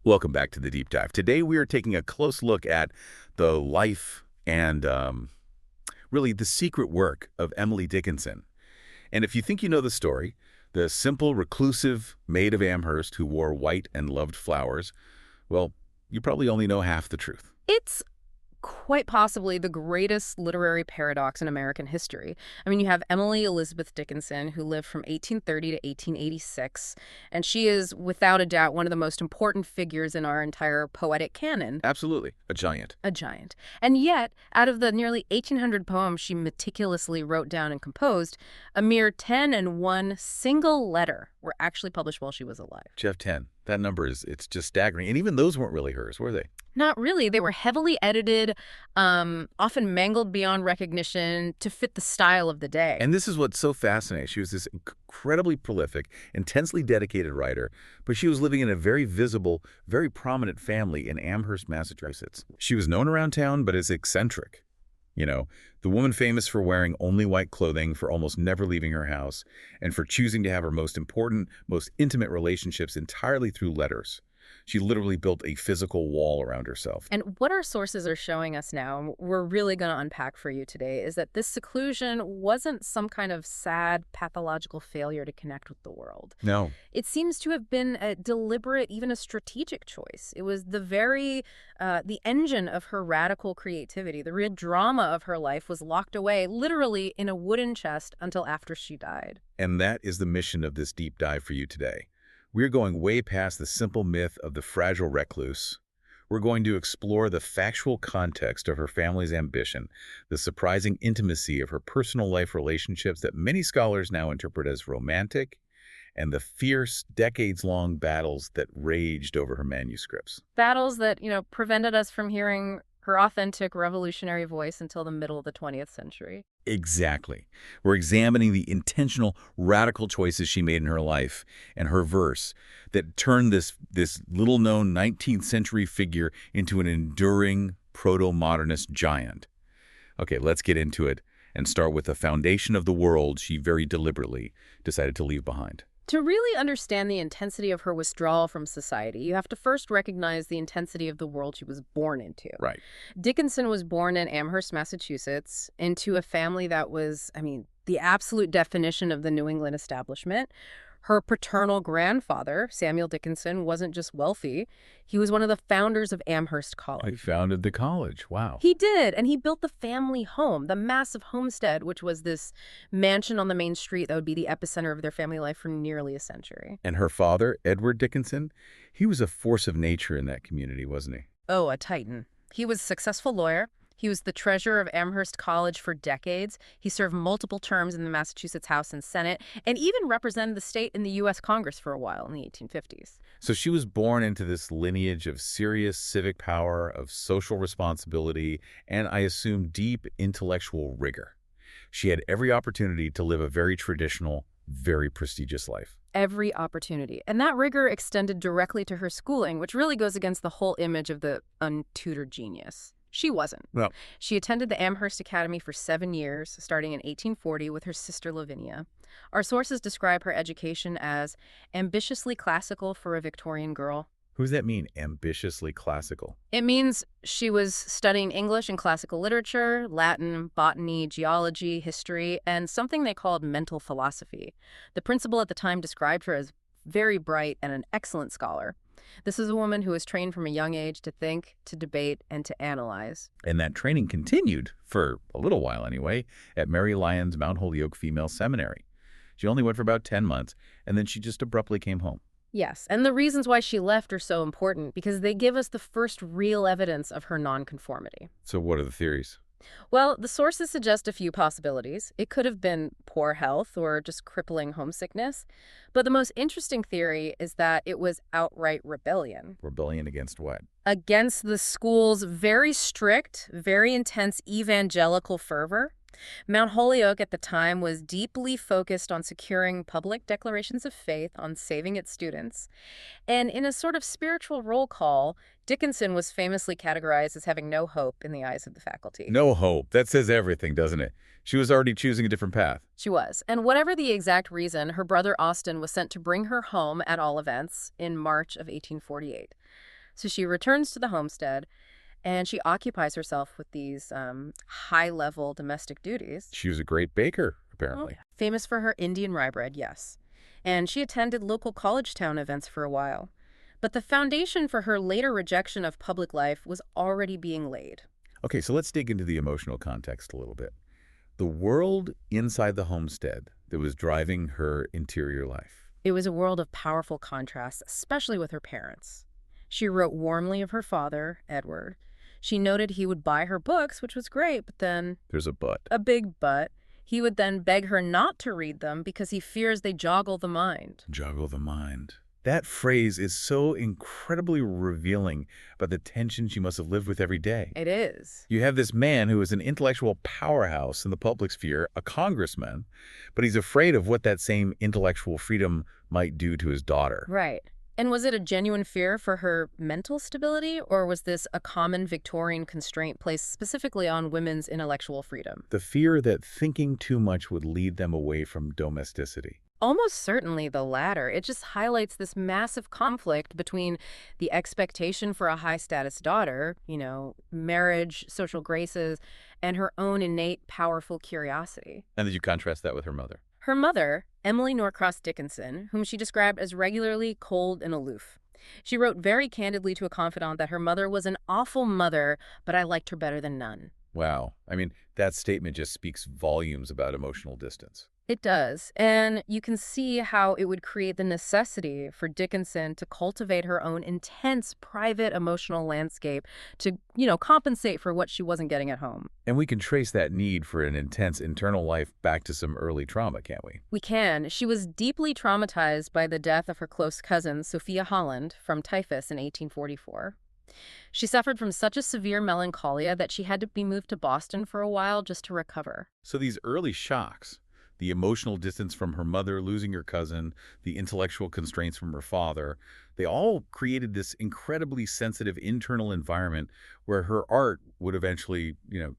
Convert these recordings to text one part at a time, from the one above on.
Welcome back to the Deep Dive. Today we are taking a close look at the life and really the secret work of Emily Dickinson. And if you think you know the story, the simple, reclusive maid of Amherst who wore white and loved flowers, well, you probably only know half the truth. It's quite possibly the greatest literary paradox in American history. I mean, you have Emily Elizabeth Dickinson, who lived from 1830 to 1886, and she is, without a doubt, one of the most important figures in our entire poetic canon. Absolutely. A giant. A giant. And yet, out of the nearly 1,800 poems she meticulously wrote down and composed, a mere 10 and one single letter were actually published while she was alive. Jeff, 10. That number it's just staggering. And even those weren't really hers, were they? Not really. They were heavily edited, often mangled beyond recognition to fit the style of the day. And this is what's so fascinating. She was this incredibly prolific, intensely dedicated writer, but she was living in a very visible, very prominent family in Amherst, Massachusetts. She was known around town, but as eccentric. You know, the woman famous for wearing only white clothing, for almost never leaving her house, and for choosing to have her most important, most intimate relationships entirely through letters. She literally built a physical wall around herself. And what our sources are showing us now, and we're really going to unpack for you today, is that this seclusion wasn't some kind of sad, pathological failure to connect with the world. No. It seems to have been a deliberate, even a strategic choice. It was the engine of her radical creativity. The real drama of her life was locked away, literally in a wooden chest, until after she died. And that is the mission of this deep dive for you today. We're going way past the simple myth of the fragile recluse. We're going to explore the factual context of her family's ambition, the surprising intimacy of her personal life relationships that many scholars now interpret as romantic, and the fierce, decades-long battles that raged over her manuscripts. Battles that, prevented us from hearing her authentic revolutionary voice until the middle of the 20th century. Exactly. We're examining the intentional, radical choices she made in her life and her verse that turned this little-known 19th century figure into an enduring proto-modernist giant. Okay, let's get into it and start with the foundation of the world she very deliberately decided to leave behind. To really understand the intensity of her withdrawal from society, you have to first recognize the intensity of the world she was born into. Right. Dickinson was born in Amherst, Massachusetts, into a family that was, the absolute definition of the New England establishment. Her paternal grandfather, Samuel Dickinson, wasn't just wealthy. He was one of the founders of Amherst College. He founded the college. Wow. He did, and he built the family home, the massive Homestead, which was this mansion on the main street that would be the epicenter of their family life for nearly a century. And her father, Edward Dickinson, he was a force of nature in that community, wasn't he? Oh, a titan. He was a successful lawyer. He was the treasurer of Amherst College for decades. He served multiple terms in the Massachusetts House and Senate, and even represented the state in the U.S. Congress for a while in the 1850s. So she was born into this lineage of serious civic power, of social responsibility, and I assume deep intellectual rigor. She had every opportunity to live a very traditional, very prestigious life. Every opportunity. And that rigor extended directly to her schooling, which really goes against the whole image of the untutored genius. She wasn't. Well, she attended the Amherst Academy for 7 years, starting in 1840 with her sister Lavinia. Our sources describe her education as ambitiously classical for a Victorian girl. who does that mean, ambitiously classical? It means she was studying English and classical literature, Latin, botany, geology, history, and something they called mental philosophy. The principal at the time described her as very bright and an excellent scholar. This is a woman who was trained from a young age to think, to debate, and to analyze. And that training continued, for a little while anyway, at Mary Lyons Mount Holyoke Female Seminary. She only went for about 10 months, and then she just abruptly came home. Yes, and the reasons why she left are so important because they give us the first real evidence of her nonconformity. So what are the theories? Well, the sources suggest a few possibilities. It could have been poor health or just crippling homesickness. But the most interesting theory is that it was outright rebellion. Rebellion against what? Against the school's very strict, very intense evangelical fervor. Mount Holyoke at the time was deeply focused on securing public declarations of faith, on saving its students. And in a sort of spiritual roll call, Dickinson was famously categorized as having no hope in the eyes of the faculty. No hope. That says everything, doesn't it? She was already choosing a different path. She was. And whatever the exact reason, her brother Austin was sent to bring her home at all events in March of 1848. So she returns to the homestead, and she occupies herself with these high-level domestic duties. She was a great baker, Well, apparently. famous for her Indian rye bread, yes. And she attended local college town events for a while. But the foundation for her later rejection of public life was already being laid. Okay, so let's dig into the emotional context a little bit. The world inside the homestead that was driving her interior life. It was a world of powerful contrasts, especially with her parents. She wrote warmly of her father, Edward. She noted he would buy her books, which was great, but then, There's a but. a big but, he would then beg her not to read them because he fears they joggle the mind. Joggle the mind. That phrase is so incredibly revealing about the tension she must have lived with every day. It is. You have this man who is an intellectual powerhouse in the public sphere, a congressman, but he's afraid of what that same intellectual freedom might do to his daughter. Right. And was it a genuine fear for her mental stability, or was this a common Victorian constraint placed specifically on women's intellectual freedom? The fear that thinking too much would lead them away from domesticity. Almost certainly the latter. It just highlights this massive conflict between the expectation for a high-status daughter, marriage, social graces, and her own innate, powerful curiosity. And did you contrast that with her mother? Her mother, Emily Dickinson, whom she described as regularly cold and aloof. She wrote very candidly to a confidant that her mother was an awful mother, but I liked her better than none. Wow. I mean, that statement just speaks volumes about emotional distance. It does, and you can see how it would create the necessity for Dickinson to cultivate her own intense, private, emotional landscape to, compensate for what she wasn't getting at home. And we can trace that need for an intense internal life back to some early trauma, can't we? We can. She was deeply traumatized by the death of her close cousin, Sophia Holland, from typhus in 1844. She suffered from such a severe melancholia that she had to be moved to Boston for a while just to recover. So these early shocks, the emotional distance from her mother, losing her cousin, the intellectual constraints from her father, they all created this incredibly sensitive internal environment where her art would eventually,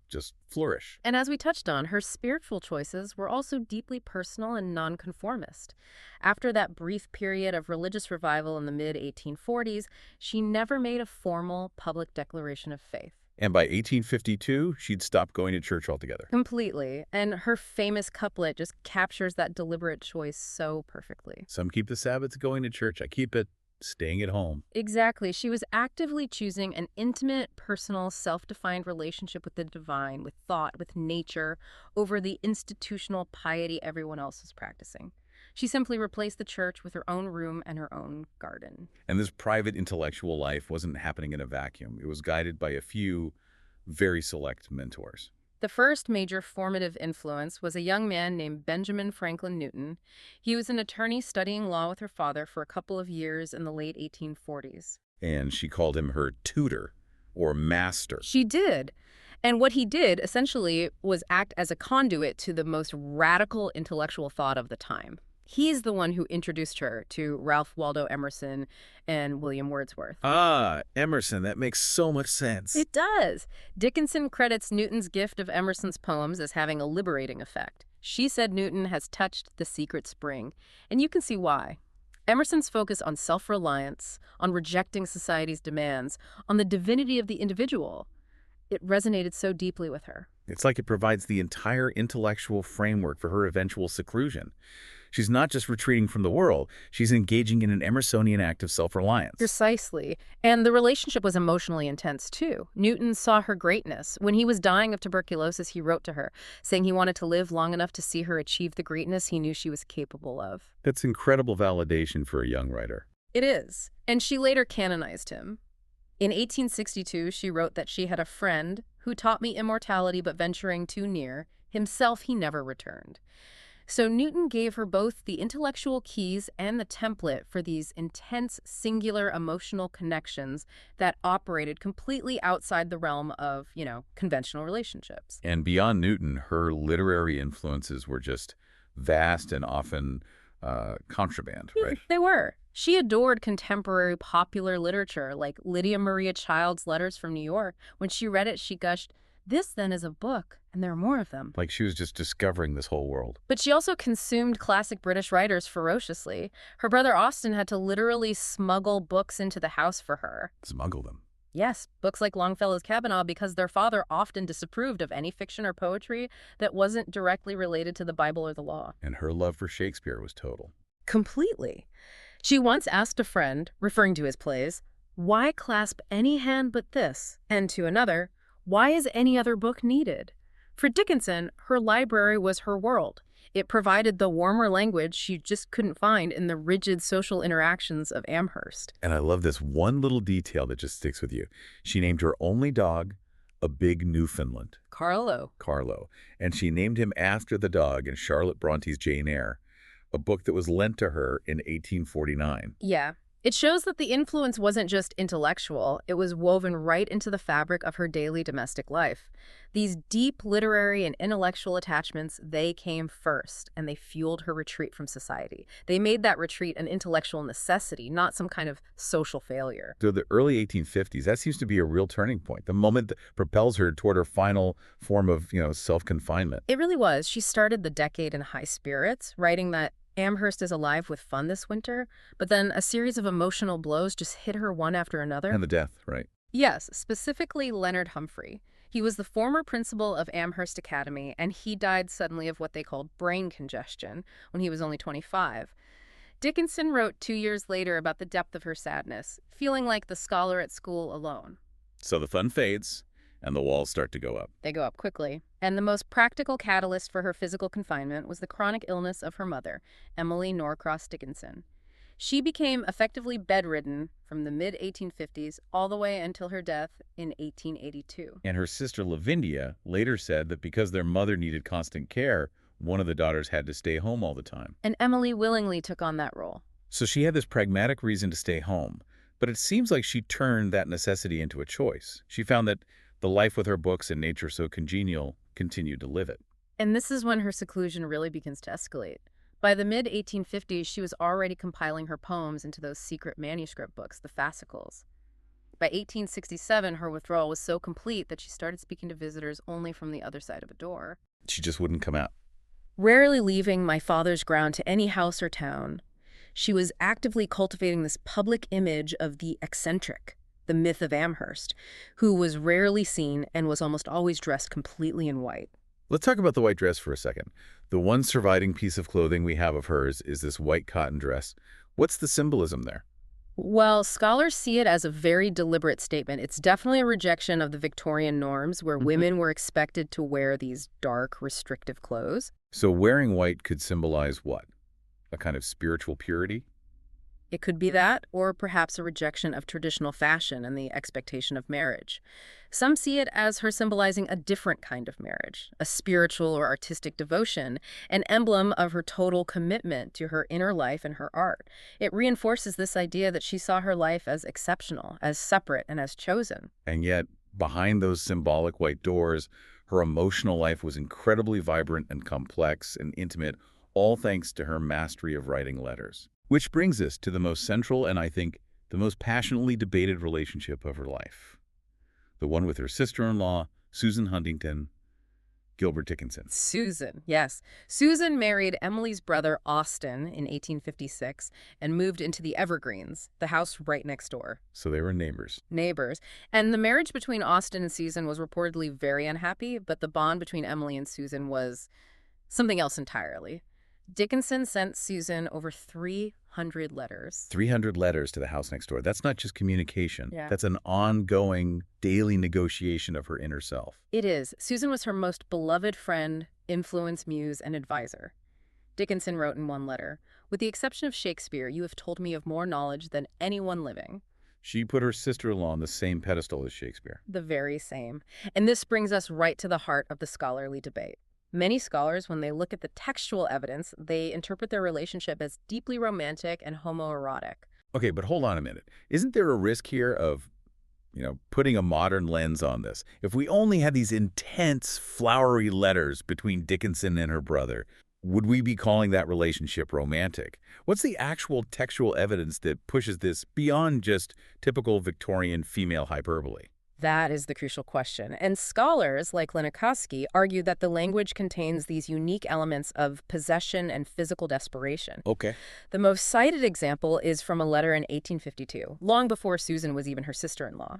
just flourish. And as we touched on, her spiritual choices were also deeply personal and nonconformist. After that brief period of religious revival in the mid-1840s, she never made a formal public declaration of faith. And by 1852, she'd stopped going to church altogether. Completely. And her famous couplet just captures that deliberate choice so perfectly. Some keep the Sabbaths going to church. I keep it staying at home. Exactly. She was actively choosing an intimate, personal, self-defined relationship with the divine, with thought, with nature, over the institutional piety everyone else was practicing. She simply replaced the church with her own room and her own garden. And this private intellectual life wasn't happening in a vacuum. It was guided by a few very select mentors. The first major formative influence was a young man named Benjamin Franklin Newton. He was an attorney studying law with her father for a couple of years in the late 1840s. And she called him her tutor or master. She did. And what he did, essentially, was act as a conduit to the most radical intellectual thought of the time. He's the one who introduced her to Ralph Waldo Emerson and William Wordsworth. Ah, Emerson. That makes so much sense. It does. Dickinson credits Newton's gift of Emerson's poems as having a liberating effect. She said Newton has touched the secret spring, and you can see why. Emerson's focus on self-reliance, on rejecting society's demands, on the divinity of the individual, it resonated so deeply with her. It's like it provides the entire intellectual framework for her eventual seclusion. She's not just retreating from the world, she's engaging in an Emersonian act of self-reliance. Precisely. And the relationship was emotionally intense, too. Newton saw her greatness. When he was dying of tuberculosis, he wrote to her, saying he wanted to live long enough to see her achieve the greatness he knew she was capable of. That's incredible validation for a young writer. It is. And she later canonized him. In 1862, she wrote that she had a friend who taught me immortality but venturing too near. Himself he never returned. So Newton gave her both the intellectual keys and the template for these intense, singular emotional connections that operated completely outside the realm of, conventional relationships. And beyond Newton, her literary influences were just vast and often contraband, right? They were. She adored contemporary popular literature like Lydia Maria Child's Letters from New York. When she read it, she gushed, "This, then, is a book, and and there are more of them. Like she was just discovering this whole world. But she also consumed classic British writers ferociously. Her brother Austen had to literally smuggle books into the house for her. Smuggle them. Yes, books like Longfellow's Cabinet, because their father often disapproved of any fiction or poetry that wasn't directly related to the Bible or the law. And her love for Shakespeare was total. Completely. She once asked a friend, referring to his plays, "Why clasp any hand but this?" And to another, "Why is any other book needed?" For Dickinson, her library was her world. It provided the warmer language she just couldn't find in the rigid social interactions of Amherst. And I love this one little detail that just sticks with you. She named her only dog a big Newfoundland, Carlo. Carlo, and she named him after the dog in Charlotte Bronte's Jane Eyre, a book that was lent to her in 1849. Yeah. It shows that the influence wasn't just intellectual, it was woven right into the fabric of her daily domestic life. These deep literary and intellectual attachments, they came first, and they fueled her retreat from society. They made that retreat an intellectual necessity, not some kind of social failure. So the early 1850s, that seems to be a real turning point, the moment that propels her toward her final form of, self-confinement. It really was. She started the decade in high spirits, writing that Amherst is alive with fun this winter, but then a series of emotional blows just hit her one after another. And the death, right? Yes, specifically Leonard Humphrey. He was the former principal of Amherst Academy, and he died suddenly of what they called brain congestion when he was only 25. Dickinson wrote 2 years later about the depth of her sadness, feeling like the scholar at school alone. So the fun fades, and the walls start to go up. They go up quickly. And the most practical catalyst for her physical confinement was the chronic illness of her mother, Emily Norcross Dickinson. She became effectively bedridden from the mid-1850s all the way until her death in 1882. And her sister Lavinia later said that because their mother needed constant care, one of the daughters had to stay home all the time. And Emily willingly took on that role. So she had this pragmatic reason to stay home, but it seems like she turned that necessity into a choice. She found that the life with her books and nature so congenial continued to live it. And this is when her seclusion really begins to escalate. By the mid-1850s, she was already compiling her poems into those secret manuscript books, the fascicles. By 1867, her withdrawal was so complete that she started speaking to visitors only from the other side of a door. She just wouldn't come out. Rarely leaving my father's ground to any house or town, she was actively cultivating this public image of the eccentric, the myth of Amherst, who was rarely seen and was almost always dressed completely in white. Let's talk about the white dress for a second. The one surviving piece of clothing we have of hers is this white cotton dress. What's the symbolism there? Well, scholars see it as a very deliberate statement. It's definitely a rejection of the Victorian norms where women were expected to wear these dark, restrictive clothes. So wearing white could symbolize what? A kind of spiritual purity? It could be that, or perhaps a rejection of traditional fashion and the expectation of marriage. Some see it as her symbolizing a different kind of marriage, a spiritual or artistic devotion, an emblem of her total commitment to her inner life and her art. It reinforces this idea that she saw her life as exceptional, as separate, and as chosen. And yet, behind those symbolic white doors, her emotional life was incredibly vibrant and complex and intimate, all thanks to her mastery of writing letters. Which brings us to the most central and, I think, the most passionately debated relationship of her life. The one with her sister-in-law, Susan Huntington, Gilbert Dickinson. Susan, yes. Susan married Emily's brother Austen in 1856 and moved into the Evergreens, the house right next door. So they were neighbors. Neighbors. And the marriage between Austen and Susan was reportedly very unhappy, but the bond between Emily and Susan was something else entirely. Dickinson sent Susan over 300 letters. 300 letters to the house next door. That's not just communication. Yeah. That's an ongoing daily negotiation of her inner self. It is. Susan was her most beloved friend, influence, muse, and advisor. Dickinson wrote in one letter, "With the exception of Shakespeare, you have told me of more knowledge than anyone living." She put her sister-in-law on the same pedestal as Shakespeare. The very same. And this brings us right to the heart of the scholarly debate. Many scholars, when they look at the textual evidence, they interpret their relationship as deeply romantic and homoerotic. Okay, but hold on a minute. Isn't there a risk here of, putting a modern lens on this? If we only had these intense, flowery letters between Dickinson and her brother, would we be calling that relationship romantic? What's the actual textual evidence that pushes this beyond just typical Victorian female hyperbole? That is the crucial question. And scholars like Lenikoski argue that the language contains these unique elements of possession and physical desperation. Okay. The most cited example is from a letter in 1852, long before Susan was even her sister-in-law.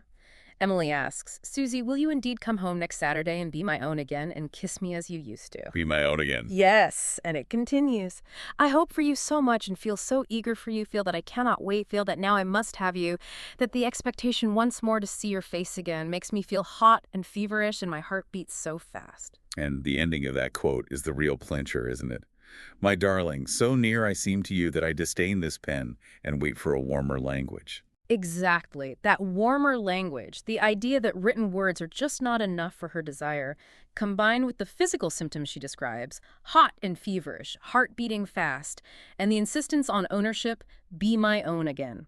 Emily asks, Susie, will you indeed come home next Saturday and be my own again and kiss me as you used to? Be my own again. Yes, and it continues. I hope for you so much and feel so eager for you, feel that I cannot wait, feel that now I must have you, that the expectation once more to see your face again makes me feel hot and feverish and my heart beats so fast. And the ending of that quote is the real clincher, isn't it? My darling, so near I seem to you that I disdain this pen and wait for a warmer language. Exactly. That warmer language, the idea that written words are just not enough for her desire, combined with the physical symptoms she describes, hot and feverish, heart beating fast, and the insistence on ownership, be my own again.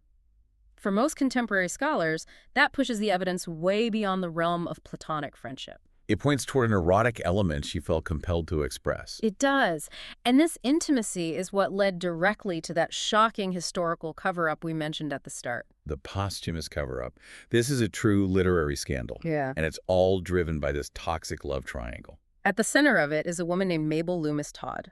For most contemporary scholars, that pushes the evidence way beyond the realm of platonic friendship. It points toward an erotic element she felt compelled to express. It does. And this intimacy is what led directly to that shocking historical cover-up we mentioned at the start. The posthumous cover-up. This is a true literary scandal. Yeah. And it's all driven by this toxic love triangle. At the center of it is a woman named Mabel Loomis Todd.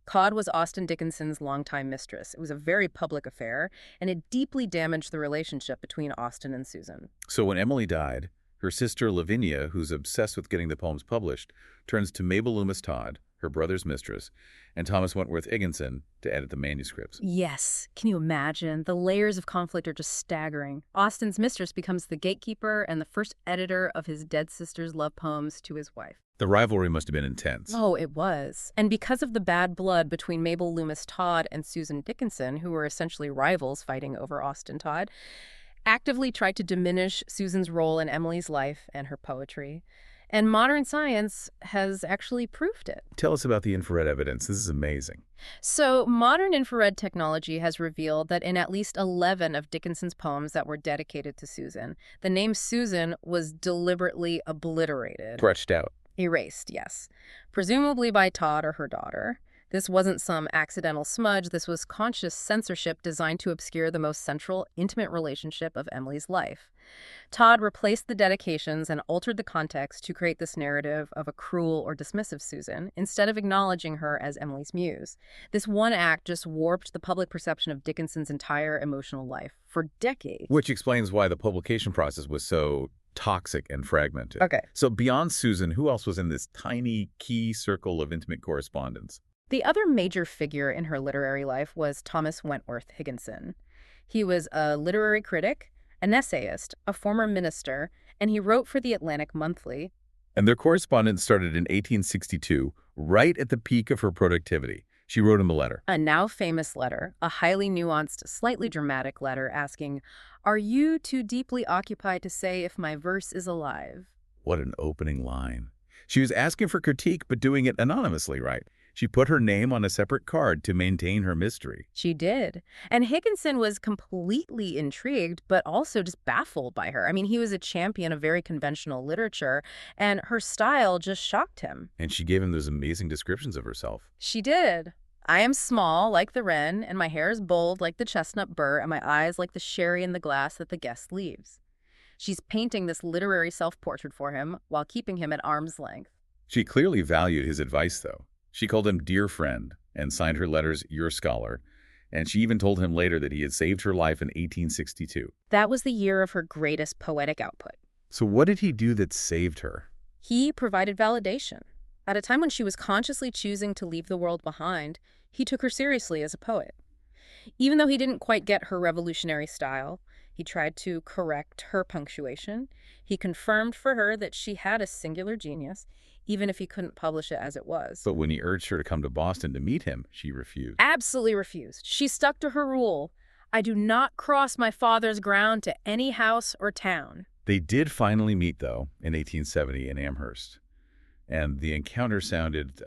Todd was Austin Dickinson's longtime mistress. It was a very public affair, and it deeply damaged the relationship between Austin and Susan. So when Emily died, her sister Lavinia, who's obsessed with getting the poems published, turns to Mabel Loomis Todd, her brother's mistress, and Thomas Wentworth Higginson to edit the manuscripts. Yes. Can you imagine? The layers of conflict are just staggering. Austin's mistress becomes the gatekeeper and the first editor of his dead sister's love poems to his wife. The rivalry must have been intense. Oh, it was. And because of the bad blood between Mabel Loomis Todd and Susan Dickinson, who were essentially rivals fighting over Austin Todd, actively tried to diminish Susan's role in Emily's life and her poetry. And modern science has actually proved it. Tell us about the infrared evidence. This is amazing. So, modern infrared technology has revealed that in at least 11 of Dickinson's poems that were dedicated to Susan, the name Susan was deliberately obliterated. Scratched out. Erased, yes. Presumably by Todd or her daughter. This wasn't some accidental smudge. This was conscious censorship designed to obscure the most central, intimate relationship of Emily's life. Todd replaced the dedications and altered the context to create this narrative of a cruel or dismissive Susan, instead of acknowledging her as Emily's muse. This one act just warped the public perception of Dickinson's entire emotional life for decades. Which explains why the publication process was so toxic and fragmented. Okay. So beyond Susan, who else was in this tiny key circle of intimate correspondence? The other major figure in her literary life was Thomas Wentworth Higginson. He was a literary critic, an essayist, a former minister, and he wrote for the Atlantic Monthly. And their correspondence started in 1862, right at the peak of her productivity. She wrote him a letter. A now famous letter, a highly nuanced, slightly dramatic letter asking, "Are you too deeply occupied to say if my verse is alive?" What an opening line. She was asking for critique, but doing it anonymously, right? She put her name on a separate card to maintain her mystery. She did. And Higginson was completely intrigued, but also just baffled by her. I mean, he was a champion of very conventional literature, and her style just shocked him. And she gave him those amazing descriptions of herself. She did. I am small, like the wren, and my hair is bold, like the chestnut burr, and my eyes like the sherry in the glass that the guest leaves. She's painting this literary self-portrait for him while keeping him at arm's length. She clearly valued his advice, though. She called him dear friend and signed her letters your scholar, and she even told him later that he had saved her life in 1862. That was the year of her greatest poetic output. So what did he do that saved her? He provided validation. At a time when she was consciously choosing to leave the world behind, he took her seriously as a poet. Even though he didn't quite get her revolutionary style, he tried to correct her punctuation. He confirmed for her that she had a singular genius, even if he couldn't publish it as it was. But when he urged her to come to Boston to meet him, she refused. Absolutely refused. She stuck to her rule. I do not cross my father's ground to any house or town. They did finally meet, though, in 1870 in Amherst. And the encounter sounded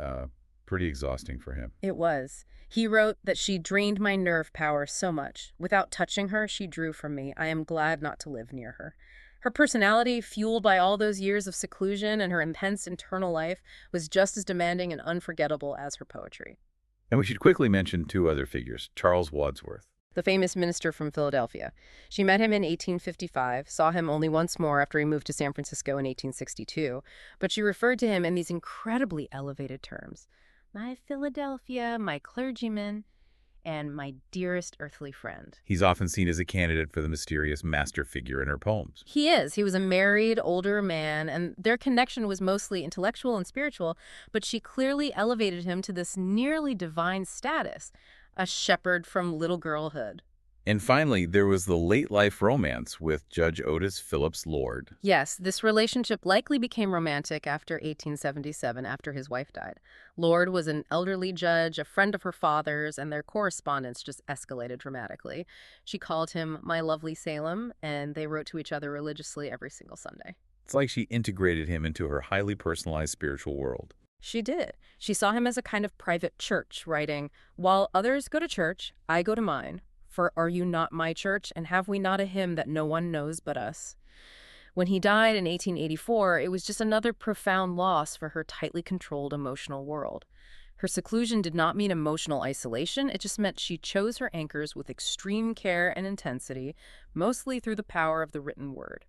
pretty exhausting for him. It was. He wrote that she drained my nerve power so much. Without touching her, she drew from me. I am glad not to live near her. Her personality, fueled by all those years of seclusion and her intense internal life, was just as demanding and unforgettable as her poetry. And we should quickly mention two other figures, Charles Wadsworth. the famous minister from Philadelphia. She met him in 1855, saw him only once more after he moved to San Francisco in 1862, but she referred to him in these incredibly elevated terms. My Philadelphia, my clergyman, and my dearest earthly friend. He's often seen as a candidate for the mysterious master figure in her poems. He is. He was a married, older man, and their connection was mostly intellectual and spiritual, but she clearly elevated him to this nearly divine status, a shepherd from little girlhood. And finally, there was the late-life romance with Judge Otis Phillips Lord. Yes, this relationship likely became romantic after 1877, after his wife died. Lord was an elderly judge, a friend of her father's, and their correspondence just escalated dramatically. She called him "my lovely Salem," and they wrote to each other religiously every single Sunday. It's like she integrated him into her highly personalized spiritual world. She did. She saw him as a kind of private church, writing, "While others go to church, I go to mine. For are you not my church, and have we not a hymn that no one knows but us?" When he died in 1884, it was just another profound loss for her tightly controlled emotional world. Her seclusion did not mean emotional isolation, it just meant she chose her anchors with extreme care and intensity, mostly through the power of the written word.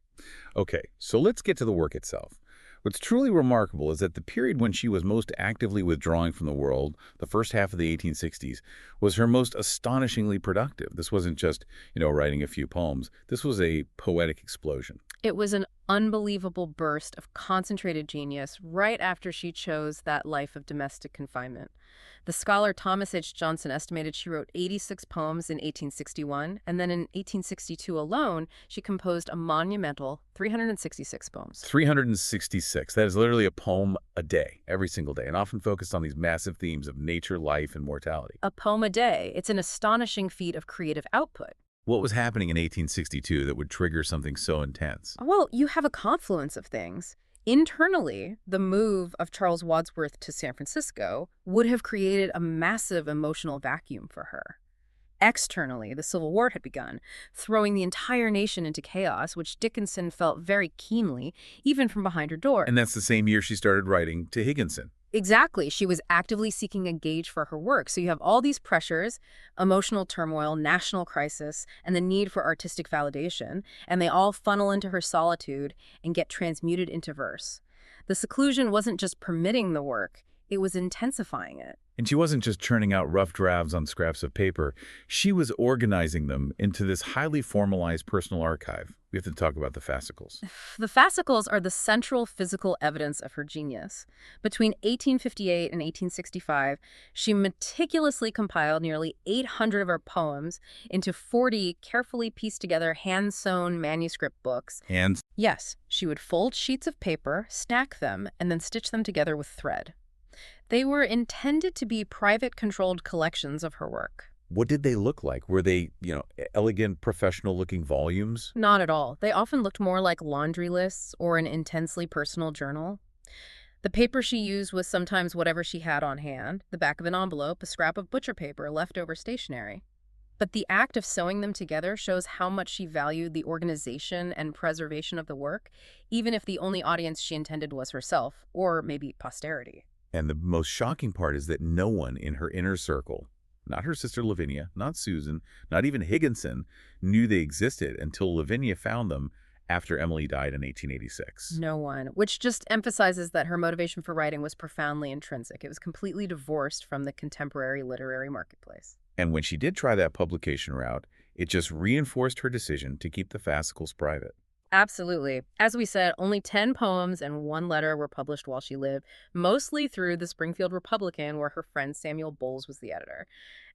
Okay, so let's get to the work itself. What's truly remarkable is that the period when she was most actively withdrawing from the world, the first half of the 1860s, was her most astonishingly productive. This wasn't just, writing a few poems. This was a poetic explosion. It was an unbelievable burst of concentrated genius right after she chose that life of domestic confinement. The scholar Thomas H. Johnson estimated she wrote 86 poems in 1861, and then in 1862 alone, she composed a monumental 366 poems. 366. That is literally a poem a day, every single day, and often focused on these massive themes of nature, life, and mortality. A poem a day. It's an astonishing feat of creative output. What was happening in 1862 that would trigger something so intense? Well, you have a confluence of things. Internally, the move of Charles Wadsworth to San Francisco would have created a massive emotional vacuum for her. Externally, the Civil War had begun, throwing the entire nation into chaos, which Dickinson felt very keenly, even from behind her door. And that's the same year she started writing to Higginson. Exactly. She was actively seeking a gauge for her work. So you have all these pressures, emotional turmoil, national crisis, and the need for artistic validation, and they all funnel into her solitude and get transmuted into verse. The seclusion wasn't just permitting the work, it was intensifying it. And she wasn't just churning out rough drafts on scraps of paper. She was organizing them into this highly formalized personal archive. We have to talk about the fascicles. The fascicles are the central physical evidence of her genius. Between 1858 and 1865, she meticulously compiled nearly 800 of her poems into 40 carefully pieced together hand-sewn manuscript books. And Yes, she would fold sheets of paper, stack them, and then stitch them together with thread. They were intended to be private controlled collections of her work. what did they look like? Were they, elegant, professional-looking volumes? Not at all. They often looked more like laundry lists or an intensely personal journal. The paper she used was sometimes whatever she had on hand, the back of an envelope, a scrap of butcher paper, leftover stationery. But the act of sewing them together shows how much she valued the organization and preservation of the work, even if the only audience she intended was herself, or maybe posterity. And the most shocking part is that no one in her inner circle, not her sister Lavinia, not Susan, not even Higginson, knew they existed until Lavinia found them after Emily died in 1886. No one, which just emphasizes that her motivation for writing was profoundly intrinsic. It was completely divorced from the contemporary literary marketplace. And when she did try that publication route, it just reinforced her decision to keep the fascicles private. Absolutely. As we said, only 10 poems and 1 letter were published while she lived, mostly through the Springfield Republican, where her friend Samuel Bowles was the editor.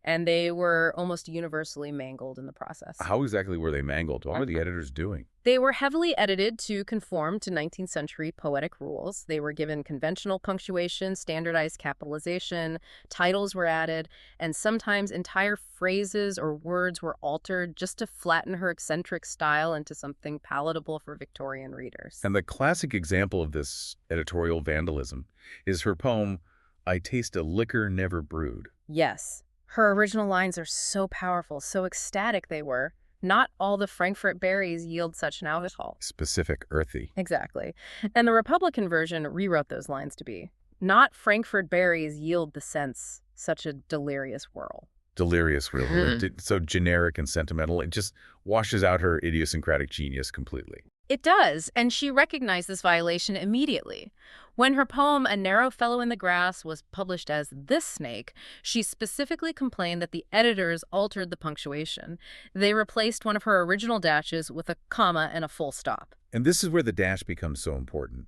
And they were almost universally mangled in the process. How exactly were they mangled? What were the editors doing? They were heavily edited to conform to 19th century poetic rules. They were given conventional punctuation, standardized capitalization, titles were added, and sometimes entire phrases or words were altered just to flatten her eccentric style into something palatable for Victorian readers. And the classic example of this editorial vandalism is her poem, I Taste a Liquor Never Brewed. Yes. Her original lines are so powerful, so ecstatic they were. Not all the Frankfurt berries yield such an alcohol. Specific, earthy. Exactly. And the Republican version rewrote those lines to be, not Frankfurt berries yield the sense, such a delirious whirl. Delirious, really. So generic and sentimental. It just washes out her idiosyncratic genius completely. It does, and she recognized this violation immediately. When her poem A Narrow Fellow in the Grass was published as This Snake, she specifically complained that the editors altered the punctuation. They replaced one of her original dashes with a comma and a full stop. And this is where the dash becomes so important.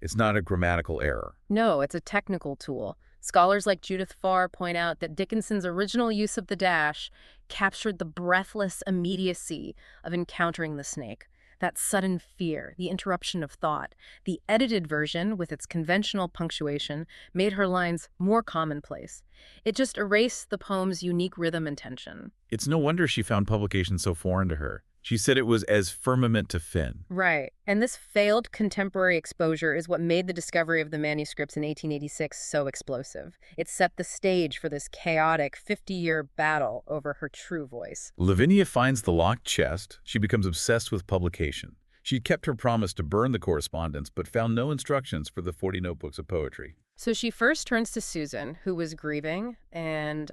It's not a grammatical error. No, it's a technical tool. Scholars like Judith Farr point out that Dickinson's original use of the dash captured the breathless immediacy of encountering the snake. That sudden fear, the interruption of thought. The edited version, with its conventional punctuation, made her lines more commonplace. It just erased the poem's unique rhythm and tension. It's no wonder she found publication so foreign to her. She said it was as firmament to fin. Right. And this failed contemporary exposure is what made the discovery of the manuscripts in 1886 so explosive. It set the stage for this chaotic 50-year battle over her true voice. Lavinia finds the locked chest. She becomes obsessed with publication. She'd kept her promise to burn the correspondence, but found no instructions for the 40 notebooks of poetry. So she first turns to Susan, who was grieving and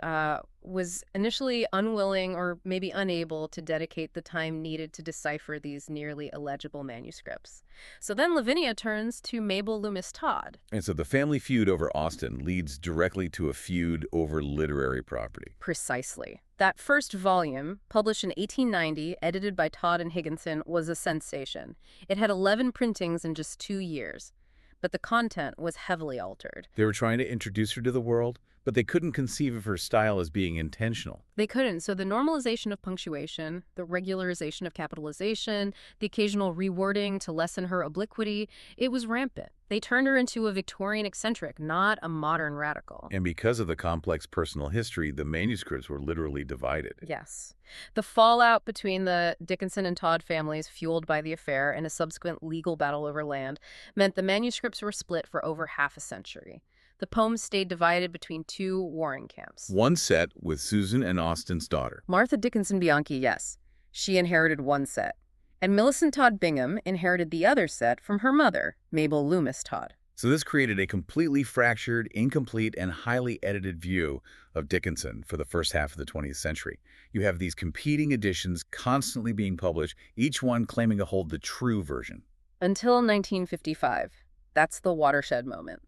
was initially unwilling or maybe unable to dedicate the time needed to decipher these nearly illegible manuscripts. So then Lavinia turns to Mabel Loomis Todd. And so the family feud over Austen leads directly to a feud over literary property. Precisely. That first volume, published in 1890, edited by Todd and Higginson, was a sensation. It had 11 printings in just 2 years. But the content was heavily altered. They were trying to introduce her to the world, but they couldn't conceive of her style as being intentional. They couldn't. So the normalization of punctuation, the regularization of capitalization, the occasional rewording to lessen her obliquity, it was rampant. They turned her into a Victorian eccentric, not a modern radical. And because of the complex personal history, the manuscripts were literally divided. Yes. The fallout between the Dickinson and Todd families, fueled by the affair and a subsequent legal battle over land, meant the manuscripts were split for over half a century. The poems stayed divided between two warring camps. One set with Susan and Austen's daughter. Martha Dickinson Bianchi, yes. She inherited one set. And Millicent Todd Bingham inherited the other set from her mother, Mabel Loomis Todd. So this created a completely fractured, incomplete, and highly edited view of Dickinson for the first half of the 20th century. You have these competing editions constantly being published, each one claiming to hold the true version. Until 1955. That's the watershed moment.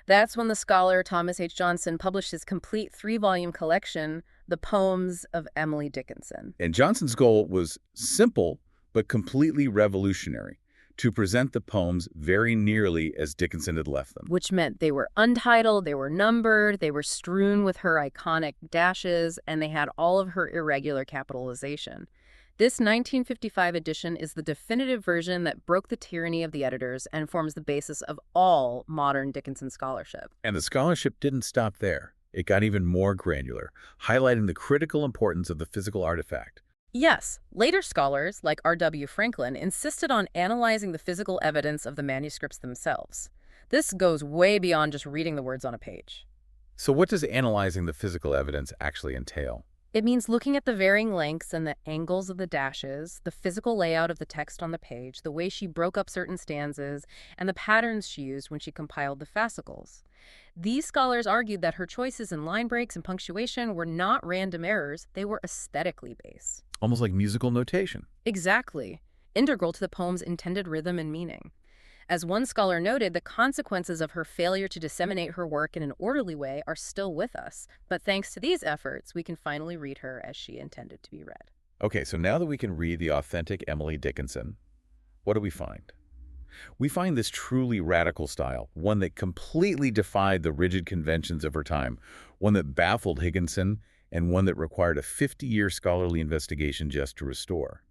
That's when the scholar Thomas H. Johnson published his complete 3-volume collection, The Poems of Emily Dickinson. And Johnson's goal was simple, but completely revolutionary: to present the poems very nearly as Dickinson had left them. Which meant they were untitled, they were numbered, they were strewn with her iconic dashes, and they had all of her irregular capitalization. This 1955 edition is the definitive version that broke the tyranny of the editors and forms the basis of all modern Dickinson scholarship. And the scholarship didn't stop there. It got even more granular, highlighting the critical importance of the physical artifact. Yes, later scholars, like R.W. Franklin, insisted on analyzing the physical evidence of the manuscripts themselves. This goes way beyond just reading the words on a page. So what does analyzing the physical evidence actually entail? It means looking at the varying lengths and the angles of the dashes, the physical layout of the text on the page, the way she broke up certain stanzas, and the patterns she used when she compiled the fascicles. These scholars argued that her choices in line breaks and punctuation were not random errors, they were aesthetically based. Almost like musical notation. Exactly. Integral to the poem's intended rhythm and meaning. As one scholar noted, the consequences of her failure to disseminate her work in an orderly way are still with us. But thanks to these efforts, we can finally read her as she intended to be read. Okay, so now that we can read the authentic Emily Dickinson, what do we find? We find this truly radical style, one that completely defied the rigid conventions of her time, one that baffled Higginson, and one that required a 50-year scholarly investigation just to restore.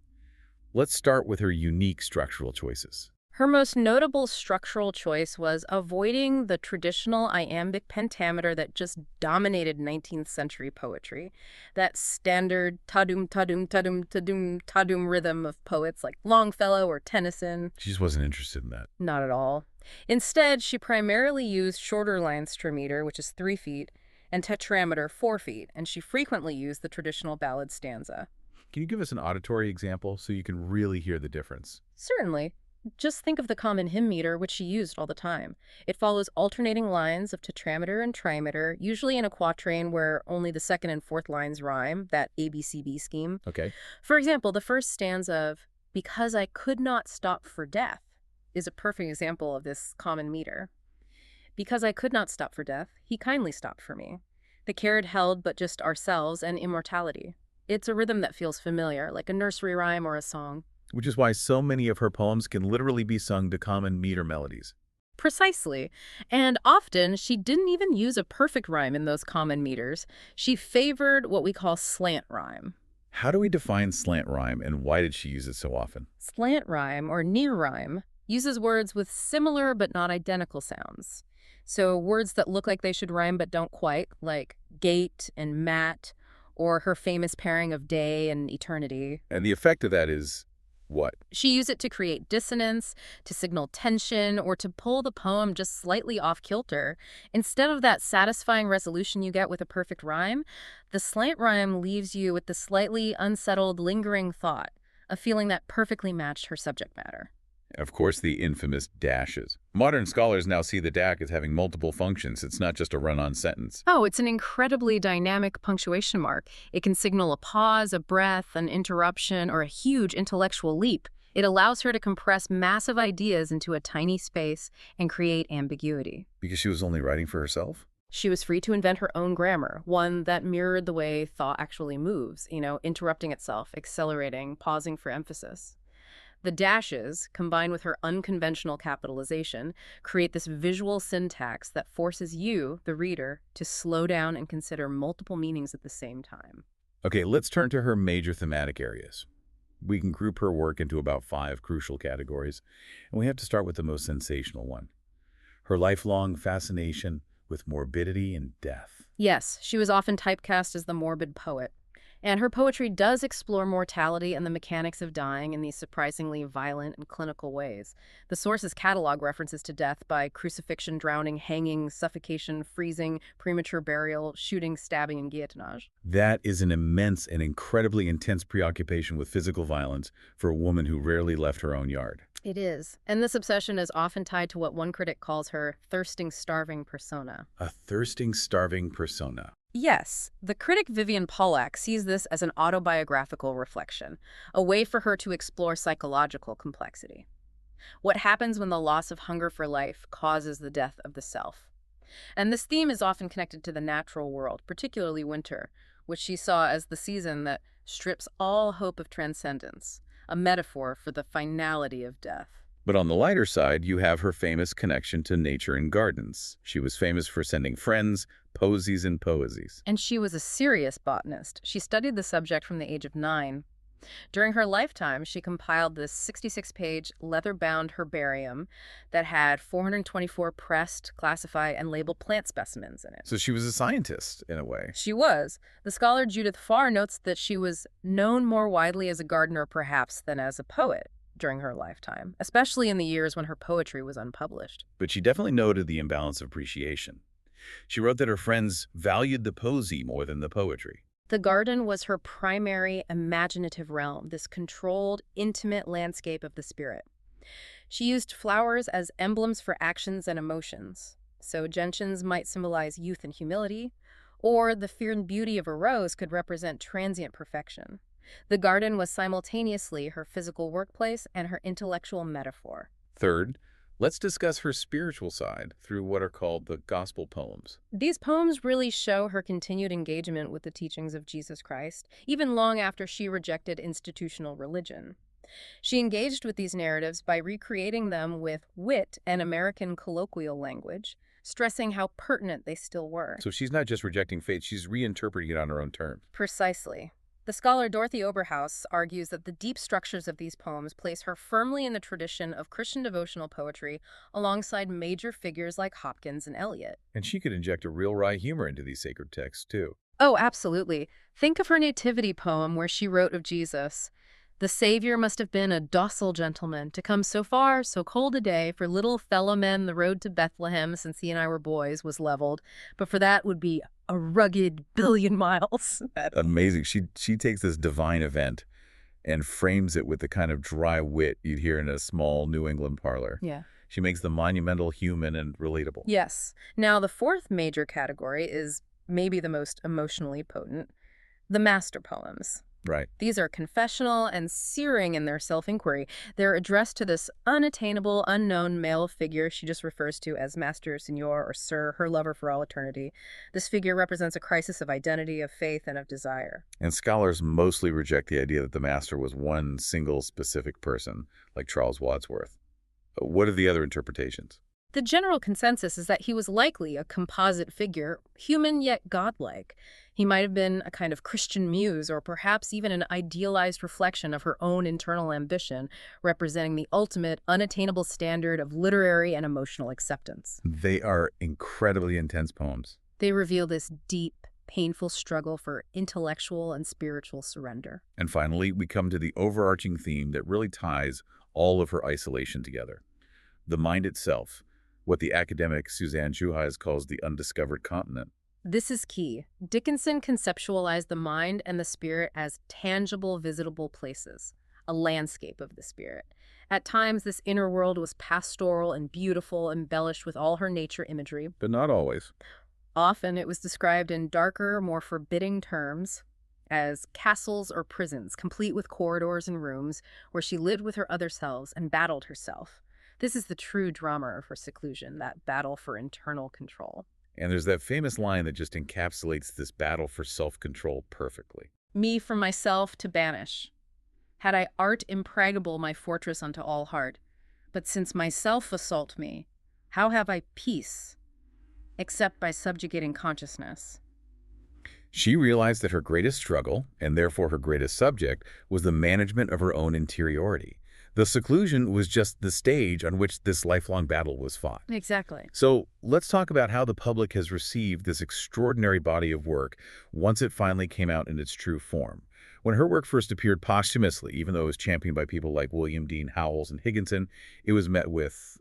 Let's start with her unique structural choices. Her most notable structural choice was avoiding the traditional iambic pentameter that just dominated 19th century poetry, that standard ta-dum, ta-dum, ta-dum, ta-dum, ta-dum rhythm of poets like Longfellow or Tennyson. She just wasn't interested in that. Not at all. Instead, she primarily used shorter line meter, which is 3 feet, and tetrameter, 4 feet, and she frequently used the traditional ballad stanza. Can you give us an auditory example so you can really hear the difference? Certainly. Just think of the common hymn meter, which she used all the time. It follows alternating lines of tetrameter and trimeter, usually in a quatrain where only the second and fourth lines rhyme, that ABCB scheme. Okay. For example, the first stanza of "Because I could not stop for death" is a perfect example of this common meter. Because I could not stop for death, he kindly stopped for me. The care it held but just ourselves and immortality. It's a rhythm that feels familiar, like a nursery rhyme or a song. Which is why so many of her poems can literally be sung to common meter melodies. Precisely. And often, she didn't even use a perfect rhyme in those common meters. She favored what we call slant rhyme. How do we define slant rhyme, and why did she use it so often? Slant rhyme, or near rhyme, uses words with similar but not identical sounds. So words that look like they should rhyme but don't quite, like gate and mat, or her famous pairing of day and eternity. And the effect of that is what? She used it to create dissonance, to signal tension, or to pull the poem just slightly off kilter. Instead of that satisfying resolution you get with a perfect rhyme, the slant rhyme leaves you with the slightly unsettled, lingering thought, a feeling that perfectly matched her subject matter. Of course, the infamous dashes. Modern scholars now see the dash as having multiple functions. It's not just a run-on sentence. Oh, it's an incredibly dynamic punctuation mark. It can signal a pause, a breath, an interruption, or a huge intellectual leap. It allows her to compress massive ideas into a tiny space and create ambiguity. Because she was only writing for herself? She was free to invent her own grammar, one that mirrored the way thought actually moves, interrupting itself, accelerating, pausing for emphasis. The dashes, combined with her unconventional capitalization, create this visual syntax that forces you, the reader, to slow down and consider multiple meanings at the same time. Okay, let's turn to her major thematic areas. We can group her work into about 5 crucial categories, and we have to start with the most sensational one. Her lifelong fascination with morbidity and death. Yes, she was often typecast as the morbid poet. And her poetry does explore mortality and the mechanics of dying in these surprisingly violent and clinical ways. The sources catalog references to death by crucifixion, drowning, hanging, suffocation, freezing, premature burial, shooting, stabbing, and guillotinage. That is an immense and incredibly intense preoccupation with physical violence for a woman who rarely left her own yard. It is. And this obsession is often tied to what one critic calls her thirsting, starving persona. A thirsting, starving persona. Yes, the critic Vivian Pollack sees this as an autobiographical reflection, a way for her to explore psychological complexity. What happens when the loss of hunger for life causes the death of the self? And this theme is often connected to the natural world, particularly winter, which she saw as the season that strips all hope of transcendence, a metaphor for the finality of death. But on the lighter side, you have her famous connection to nature and gardens. She was famous for sending friends posies and poesies. And she was a serious botanist. She studied the subject from the age of 9. During her lifetime, she compiled this 66-page leather-bound herbarium that had 424 pressed, classified, and labeled plant specimens in it. So she was a scientist, in a way. She was. The scholar Judith Farr notes that she was known more widely as a gardener, perhaps, than as a poet during her lifetime, especially in the years when her poetry was unpublished. But she definitely noted the imbalance of appreciation. She wrote that her friends valued the posy more than the poetry. The garden was her primary imaginative realm, this controlled, intimate landscape of the spirit. She used flowers as emblems for actions and emotions. So gentians might symbolize youth and humility, or the fear and beauty of a rose could represent transient perfection. The garden was simultaneously her physical workplace and her intellectual metaphor. Third, let's discuss her spiritual side through what are called the gospel poems. These poems really show her continued engagement with the teachings of Jesus Christ, even long after she rejected institutional religion. She engaged with these narratives by recreating them with wit and American colloquial language, stressing how pertinent they still were. So she's not just rejecting faith, she's reinterpreting it on her own terms. Precisely. The scholar Dorothy Oberhaus argues that the deep structures of these poems place her firmly in the tradition of Christian devotional poetry alongside major figures like Hopkins and Eliot. And she could inject a real wry humor into these sacred texts, too. Oh, absolutely. Think of her nativity poem where she wrote of Jesus. The Savior must have been a docile gentleman to come so far, so cold a day, for little fellow men the road to Bethlehem, since he and I were boys, was leveled. But for that would be a rugged billion miles. Amazing. She takes this divine event and frames it with the kind of dry wit you'd hear in a small New England parlor. Yeah. She makes the monumental human and relatable. Yes. Now, the fourth major category is maybe the most emotionally potent, the master poems. Right. These are confessional and searing in their self-inquiry. They're addressed to this unattainable, unknown male figure she just refers to as Master, Signor, or Sir, her lover for all eternity. This figure represents a crisis of identity, of faith, and of desire. And scholars mostly reject the idea that the master was one single specific person, like Charles Wadsworth. What are the other interpretations? The general consensus is that he was likely a composite figure, human yet godlike. He might have been a kind of Christian muse, or perhaps even an idealized reflection of her own internal ambition, representing the ultimate, unattainable standard of literary and emotional acceptance. They are incredibly intense poems. They reveal this deep, painful struggle for intellectual and spiritual surrender. And finally, we come to the overarching theme that really ties all of her isolation together. The mind itself, what the academic Suzanne Juhasz calls the undiscovered continent. This is key. Dickinson conceptualized the mind and the spirit as tangible, visitable places, a landscape of the spirit. At times, this inner world was pastoral and beautiful, embellished with all her nature imagery. But not always. Often, it was described in darker, more forbidding terms as castles or prisons, complete with corridors and rooms where she lived with her other selves and battled herself. This is the true drama of her seclusion, that battle for internal control. And there's that famous line that just encapsulates this battle for self-control perfectly. Me from myself to banish. Had I art impregnable my fortress unto all heart, but since myself assault me, how have I peace, except by subjugating consciousness? She realized that her greatest struggle, and therefore her greatest subject, was the management of her own interiority. The seclusion was just the stage on which this lifelong battle was fought. Exactly. So let's talk about how the public has received this extraordinary body of work once it finally came out in its true form. When her work first appeared posthumously, even though it was championed by people like William Dean Howells and Higginson, it was met with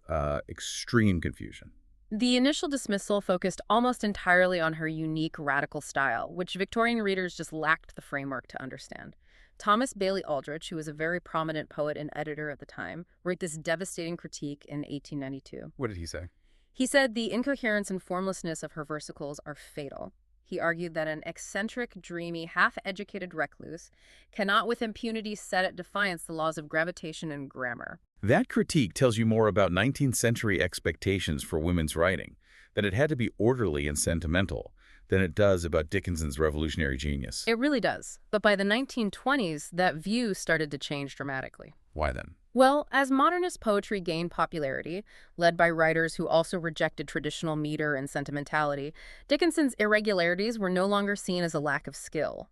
extreme confusion. The initial dismissal focused almost entirely on her unique, radical style, which Victorian readers just lacked the framework to understand. Thomas Bailey Aldrich, who was a very prominent poet and editor at the time, wrote this devastating critique in 1892. What did he say? He said the incoherence and formlessness of her versicles are fatal. He argued that an eccentric, dreamy, half-educated recluse cannot with impunity set at defiance the laws of gravitation and grammar. That critique tells you more about 19th century expectations for women's writing, that it had to be orderly and sentimental, than it does about Dickinson's revolutionary genius. It really does. But by the 1920s, that view started to change dramatically. Why then? Well, as modernist poetry gained popularity, led by writers who also rejected traditional meter and sentimentality, Dickinson's irregularities were no longer seen as a lack of skill.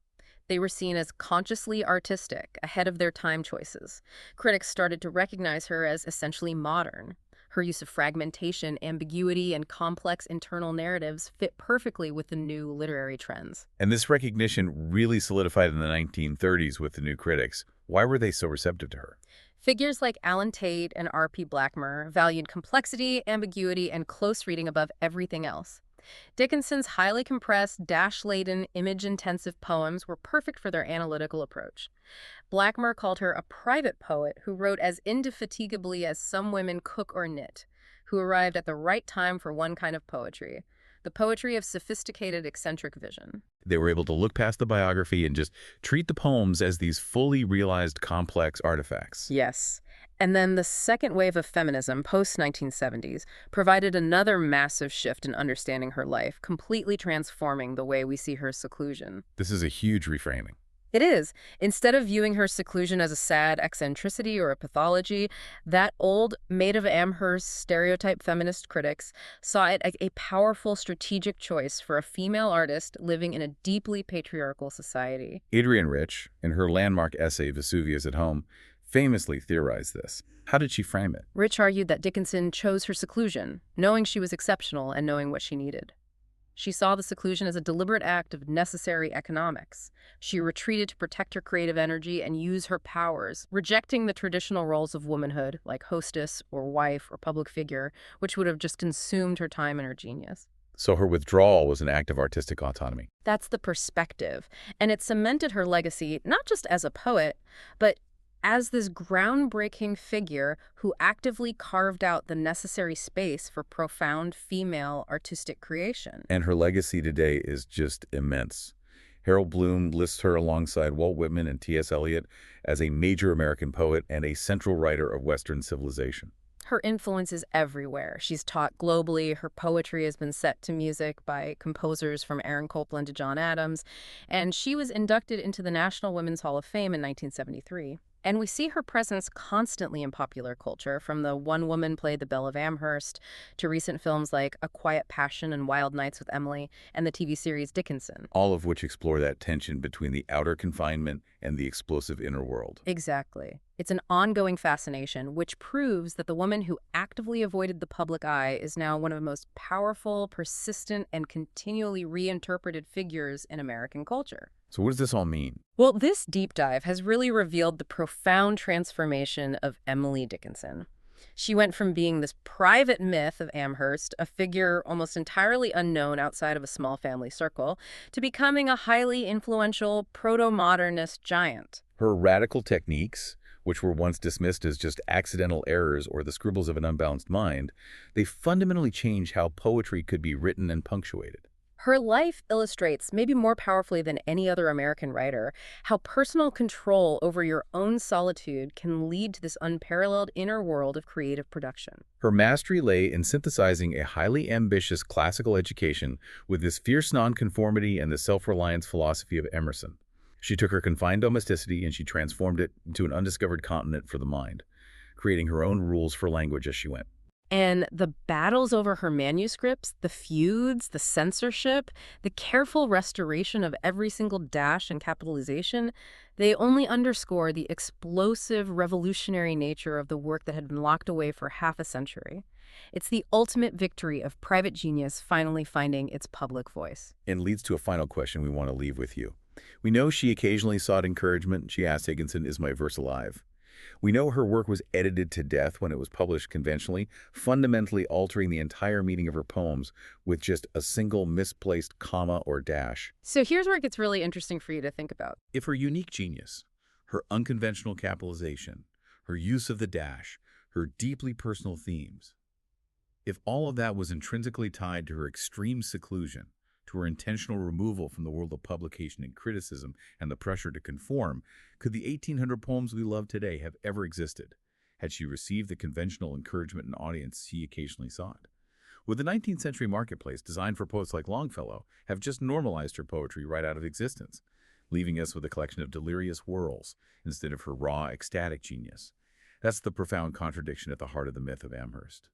They were seen as consciously artistic, ahead of their time choices. Critics started to recognize her as essentially modern. Her use of fragmentation, ambiguity, and complex internal narratives fit perfectly with the new literary trends. And this recognition really solidified in the 1930s with the new critics. Why were they so receptive to her? Figures like Alan Tate and R.P. Blackmer valued complexity, ambiguity, and close reading above everything else. Dickinson's highly compressed, dash-laden, image-intensive poems were perfect for their analytical approach. Blackmer called her a private poet who wrote as indefatigably as some women cook or knit, who arrived at the right time for one kind of poetry, the poetry of sophisticated, eccentric vision. They were able to look past the biography and just treat the poems as these fully realized complex artifacts. Yes. And then the second wave of feminism, post-1970s, provided another massive shift in understanding her life, completely transforming the way we see her seclusion. This is a huge reframing. It is. Instead of viewing her seclusion as a sad eccentricity or a pathology, that old Maid of Amherst stereotype feminist critics saw it as a powerful strategic choice for a female artist living in a deeply patriarchal society. Adrienne Rich, in her landmark essay Vesuvius at Home, famously theorized this. How did she frame it? Rich argued that Dickinson chose her seclusion, knowing she was exceptional and knowing what she needed. She saw the seclusion as a deliberate act of necessary economics. She retreated to protect her creative energy and use her powers, rejecting the traditional roles of womanhood, like hostess or wife or public figure, which would have just consumed her time and her genius. So her withdrawal was an act of artistic autonomy. That's the perspective. And it cemented her legacy not just as a poet, but as this groundbreaking figure who actively carved out the necessary space for profound female artistic creation. And her legacy today is just immense. Harold Bloom lists her alongside Walt Whitman and T.S. Eliot as a major American poet and a central writer of Western civilization. Her influence is everywhere. She's taught globally. Her poetry has been set to music by composers from Aaron Copland to John Adams. And she was inducted into the National Women's Hall of Fame in 1973. And we see her presence constantly in popular culture, from the one-woman play The Belle of Amherst to recent films like A Quiet Passion and Wild Nights with Emily and the TV series Dickinson. All of which explore that tension between the outer confinement and the explosive inner world. Exactly. It's an ongoing fascination, which proves that the woman who actively avoided the public eye is now one of the most powerful, persistent, and continually reinterpreted figures in American culture. So what does this all mean? Well, this deep dive has really revealed the profound transformation of Emily Dickinson. She went from being this private myth of Amherst, a figure almost entirely unknown outside of a small family circle, to becoming a highly influential proto-modernist giant. Her radical techniques, which were once dismissed as just accidental errors or the scribbles of an unbalanced mind, they fundamentally changed how poetry could be written and punctuated. Her life illustrates, maybe more powerfully than any other American writer, how personal control over your own solitude can lead to this unparalleled inner world of creative production. Her mastery lay in synthesizing a highly ambitious classical education with this fierce nonconformity and the self-reliance philosophy of Emerson. She took her confined domesticity and she transformed it into an undiscovered continent for the mind, creating her own rules for language as she went. And the battles over her manuscripts, the feuds, the censorship, the careful restoration of every single dash and capitalization, they only underscore the explosive, revolutionary nature of the work that had been locked away for half a century. It's the ultimate victory of private genius finally finding its public voice. And leads to a final question we want to leave with you. We know she occasionally sought encouragement. She asked Dickinson, "Is my verse alive?" We know her work was edited to death when it was published conventionally, fundamentally altering the entire meaning of her poems with just a single misplaced comma or dash. So here's where it gets really interesting for you to think about. If her unique genius, her unconventional capitalization, her use of the dash, her deeply personal themes, if all of that was intrinsically tied to her extreme seclusion, to her intentional removal from the world of publication and criticism and the pressure to conform, could the 1,800 poems we love today have ever existed, had she received the conventional encouragement and audience she occasionally sought? Would the 19th century marketplace, designed for poets like Longfellow, have just normalized her poetry right out of existence, leaving us with a collection of delirious whirls instead of her raw, ecstatic genius? That's the profound contradiction at the heart of the myth of Amherst.